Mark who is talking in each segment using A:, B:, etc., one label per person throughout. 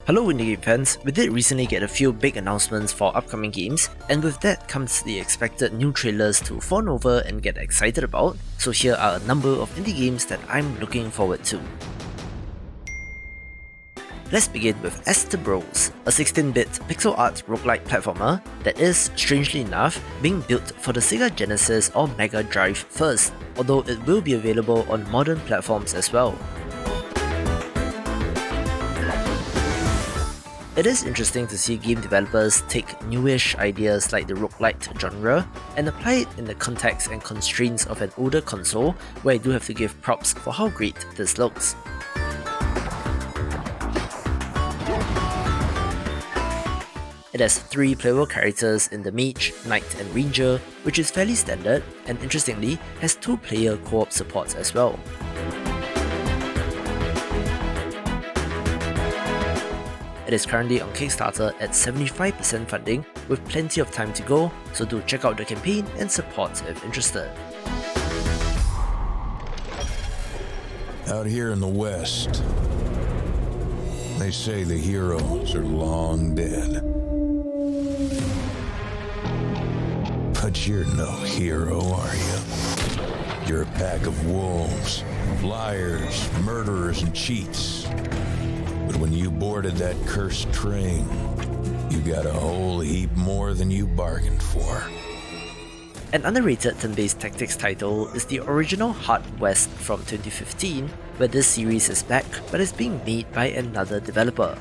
A: Hello indie game fans, we did recently get a few big announcements for upcoming games, and with that comes the expected new trailers to fawn over and get excited about, so here are a number of indie games that I'm looking forward to. Let's begin with Astebros, a 16-bit pixel art roguelike platformer that is, strangely enough, being built for the Sega Genesis or Mega Drive first, although it will be available on modern platforms as well. It is interesting to see game developers take newish ideas like the roguelite genre and apply it in the context and constraints of an older console, where I do have to give props for how great this looks. It has 3 playable characters in the Mage, Knight and Ranger, which is fairly standard, and interestingly has 2-player co-op support as well. It is currently on Kickstarter at 75% funding with plenty of time to go, so do check out the campaign and support if interested.
B: Out here in the West, they say the heroes are long dead. But you're no hero, are you? You're a pack of wolves, liars, murderers, and cheats. But when you boarded that cursed train, you got a whole heap more than you bargained for.
A: An underrated turn-based tactics title is the original Hard West from 2015, where this series is back but is being made by another developer.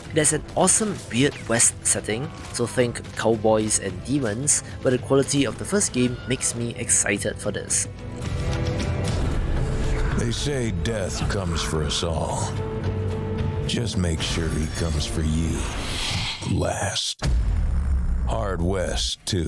A: It has an awesome Weird West setting, so think cowboys and demons, but the quality of the first game makes me excited for this.
B: They say death comes for us all. Just make sure he comes for you last. Hard West 2.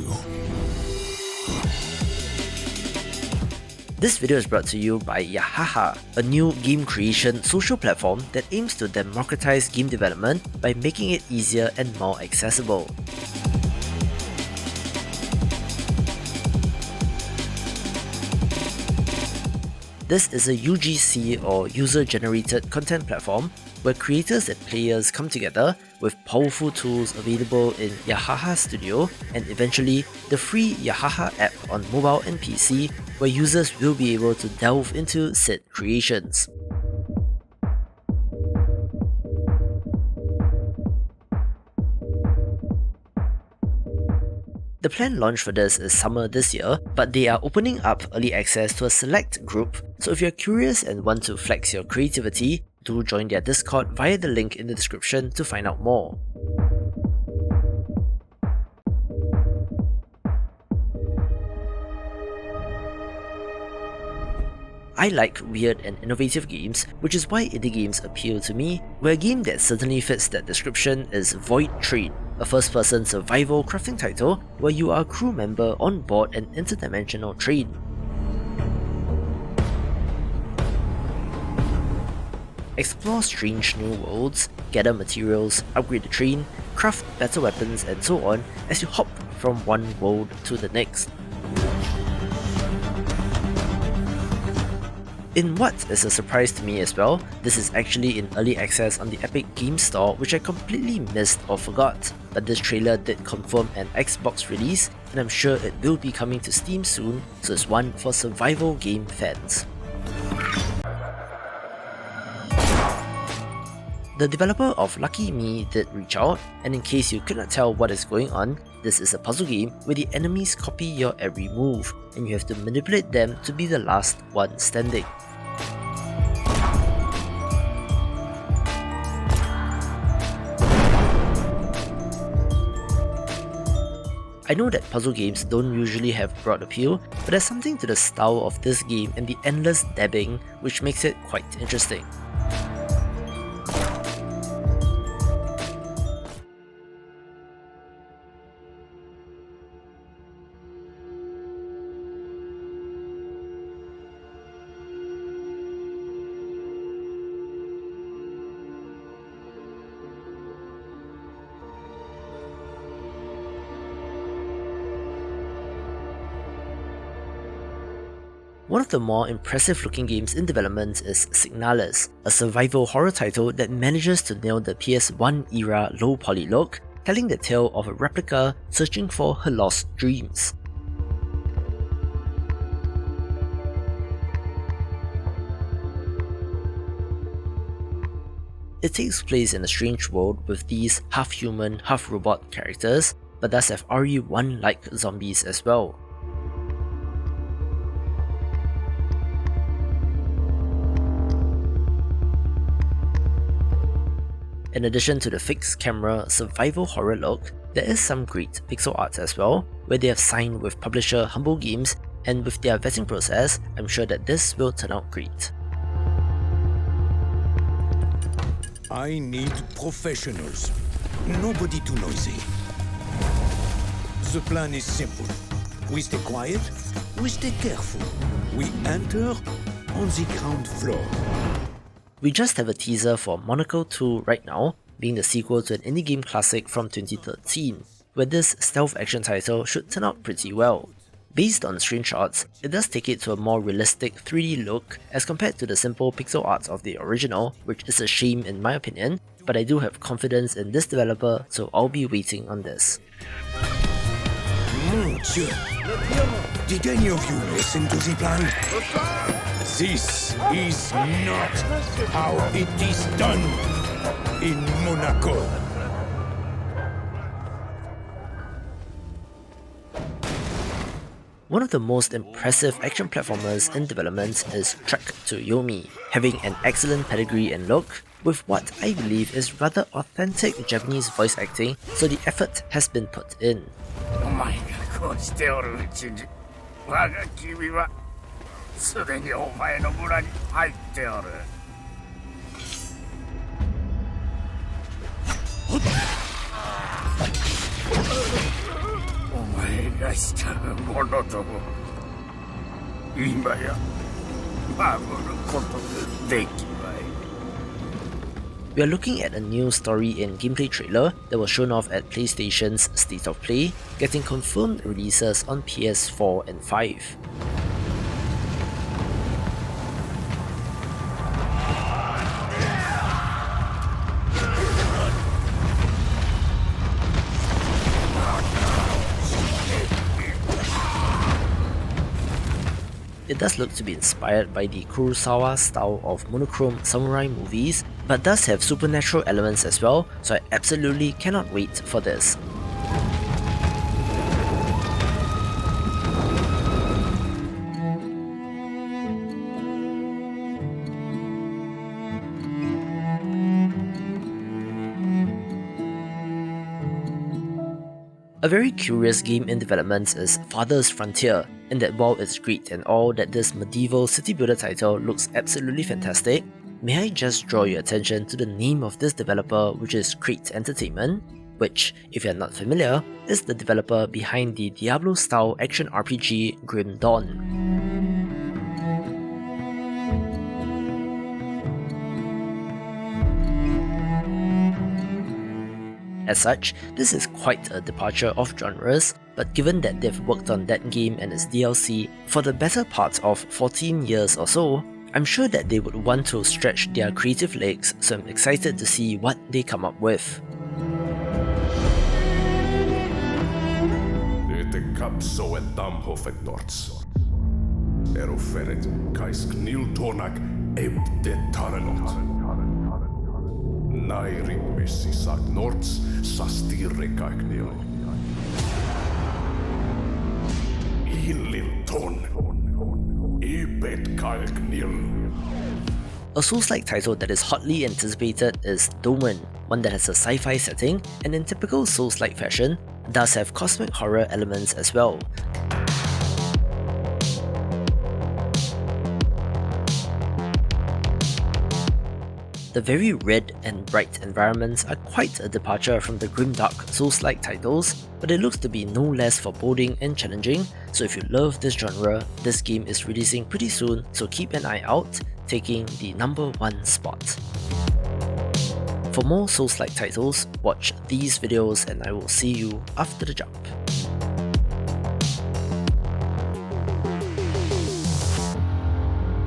A: This video is brought to you by Yahaha, a new game creation social platform that aims to democratize game development by making it easier and more accessible. This is a UGC or user-generated content platform where creators and players come together with powerful tools available in Yahaha Studio and eventually the free Yahaha app on mobile and PC, where users will be able to delve into said creations. The planned launch for this is summer this year, but they are opening up early access to a select group, so if you're curious and want to flex your creativity, do join their Discord via the link in the description to find out more. I like weird and innovative games, which is why indie games appeal to me, where a game that certainly fits that description is Voidtrain, a first-person survival crafting title where you are a crew member on board an interdimensional train. Explore strange new worlds, gather materials, upgrade the train, craft better weapons and so on as you hop from one world to the next. In what is a surprise to me as well, this is actually in early access on the Epic Games Store, which I completely missed or forgot, but this trailer did confirm an Xbox release and I'm sure it will be coming to Steam soon, so it's one for survival game fans. The developer of Lucky Me did reach out, and in case you could not tell what is going on, this is a puzzle game where the enemies copy your every move, and you have to manipulate them to be the last one standing. I know that puzzle games don't usually have broad appeal, but there's something to the style of this game and the endless dabbing which makes it quite interesting. One of the more impressive looking games in development is Signalis, a survival horror title that manages to nail the PS1 era low poly look, telling the tale of a replica searching for her lost dreams. It takes place in a strange world with these half-human, half-robot characters, but does have RE1-like zombies as well. In addition to the fixed camera survival horror look, there is some great pixel art as well, where they have signed with publisher Humble Games, and with their vetting process, I'm sure that this will turn out great.
C: I need professionals, nobody too noisy. The plan is simple. We stay quiet, we stay careful. We enter on the ground floor.
A: We just have a teaser for Monaco 2 right now, being the sequel to an indie game classic from 2013, where this stealth action title should turn out pretty well. Based on screenshots, it does take it to a more realistic 3D look as compared to the simple pixel art of the original, which is a shame in my opinion, but I do have confidence in this developer, so I'll be waiting on this.
C: Mon Dieu! Did any of you listen to the plan? This is not how it is done in Monaco.
A: One of the most impressive action platformers in development is Trek to Yomi, having an excellent pedigree and look, with what I believe is rather authentic Japanese voice acting, so the effort has been put in. We are looking at a new story and gameplay trailer that was shown off at PlayStation's State of Play, getting confirmed releases on PS4 and 5. It does look to be inspired by the Kurosawa style of monochrome samurai movies, but does have supernatural elements as well, so I absolutely cannot wait for this. A very curious game in development is Father's Frontier, in that while it's great and all that this medieval city builder title looks absolutely fantastic, may I just draw your attention to the name of this developer, which is Crate Entertainment, which, if you're not familiar, is the developer behind the Diablo-style action RPG Grim Dawn. As such, this is quite a departure of genres, but given that they've worked on that game and its DLC for the better part of 14 years or so, I'm sure that they would want to stretch their creative legs, so I'm excited to see what they come up with. A Souls-like title that is hotly anticipated is Domen, one that has a sci-fi setting and in typical Souls-like fashion, does have cosmic horror elements as well. The very red and bright environments are quite a departure from the grimdark Souls-like titles, but it looks to be no less foreboding and challenging, so if you love this genre, this game is releasing pretty soon, so keep an eye out, taking the #1 spot. For more Souls-like titles, watch these videos and I will see you after the jump.